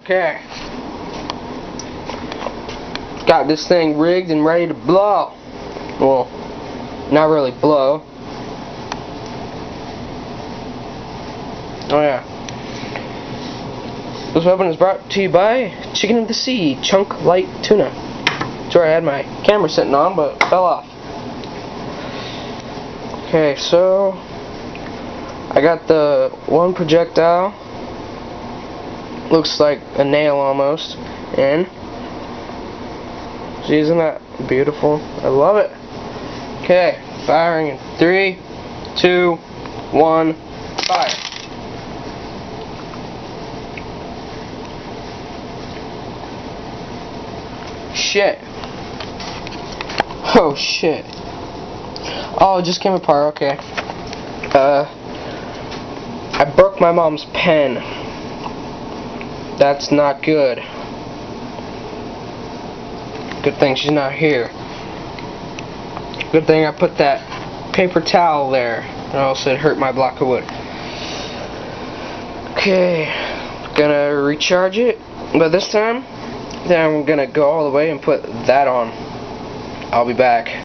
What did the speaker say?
Okay. Got this thing rigged and ready to blow. Well, not really blow. Oh yeah. This weapon is brought to you by Chicken of the Sea Chunk Light Tuna. That's where I had my camera sitting on, but it fell off. Okay, so I got the one projectile. Looks like a nail almost. And see, isn't that beautiful? I love it. Okay, firing in 3, 2, 1, fire. Shit. Oh shit. Oh, it just came apart, okay. I broke my mom's pen. That's not good. Good thing she's not here. Good thing I put that paper towel there, or else it'd hurt my block of wood. Okay, gonna recharge it, but this time, then I'm gonna go all the way and put that on. I'll be back.